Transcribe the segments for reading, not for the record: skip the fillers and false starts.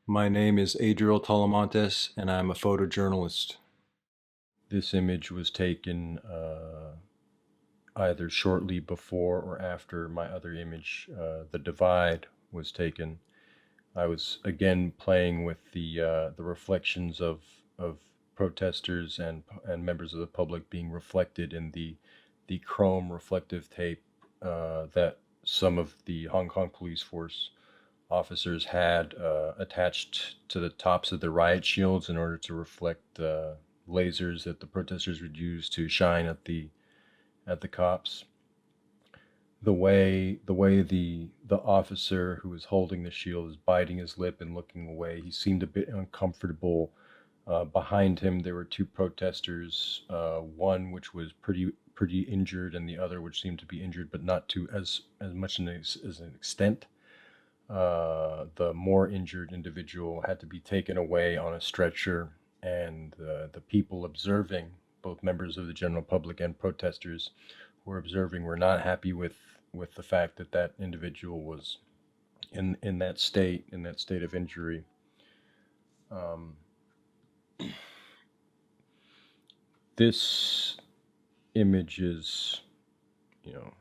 My name is Adryel Talamantes, and I'm a photojournalist. This image was taken either shortly before or after my other image, The Divide, was taken. I was again playing with the reflections of protesters and members of the public being reflected in the chrome reflective tape that some of the Hong Kong police force officers had attached to the tops of the riot shields in order to reflect lasers that the protesters would use to shine at the cops. The way the officer who was holding the shield is biting his lip and looking away. He seemed a bit uncomfortable. Behind him, there were two protesters, one which was pretty injured, and the other which seemed to be injured, but not to as much as an extent. The more injured individual had to be taken away on a stretcher, and the people observing, both members of the general public and protesters who were observing, were not happy with the fact that that individual was in that state of injury. Um, this image is, you know,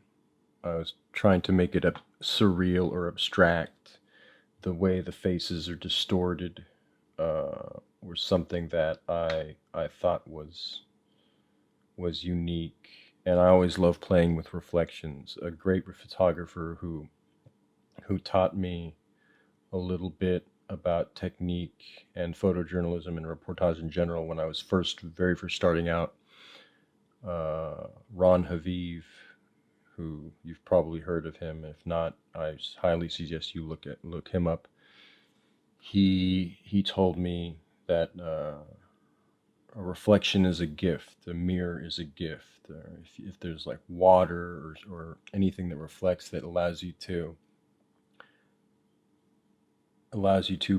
I was trying to make it surreal or abstract. The way the faces are distorted was something that I thought was unique, and I always love playing with reflections. A great photographer who taught me a little bit about technique and photojournalism and reportage in general when I was very first starting out. Ron Haviv, who you've probably heard of him. If not, I highly suggest you look him up. He told me that a reflection is a gift, a mirror is a gift. Or if there's like water or anything that reflects, that allows you to,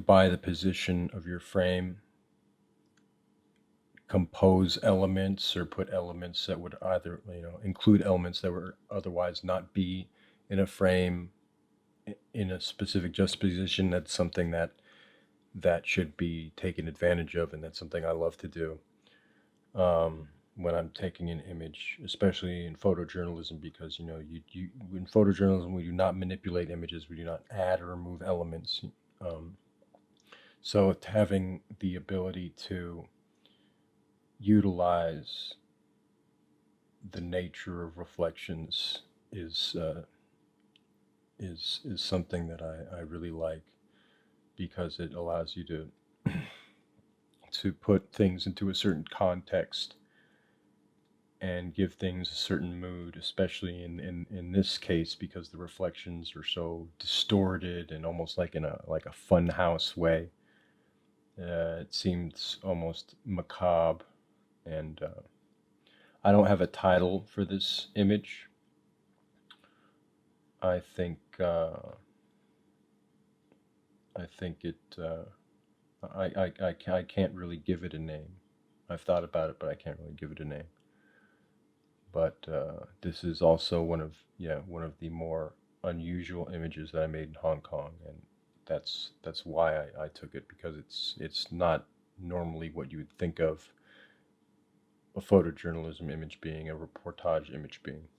by the position of your frame, compose elements or put elements that would either, include elements that would otherwise not be in a frame in a specific juxtaposition. That's something that should be taken advantage of, and that's something I love to do when I'm taking an image, especially in photojournalism, because you in photojournalism we do not manipulate images, we do not add or remove elements. So having the ability to utilize the nature of reflections is something that I really like, because it allows you to put things into a certain context and give things a certain mood, especially in this case, because the reflections are so distorted and almost like in a fun house way. It seems almost macabre, and I don't have a title for this image. I think it. I can't really give it a name. I've thought about it, but I can't really give it a name. But this is also one of the more unusual images that I made in Hong Kong, and that's why I took it, because it's not normally what you would think of a photojournalism image being, a reportage image being.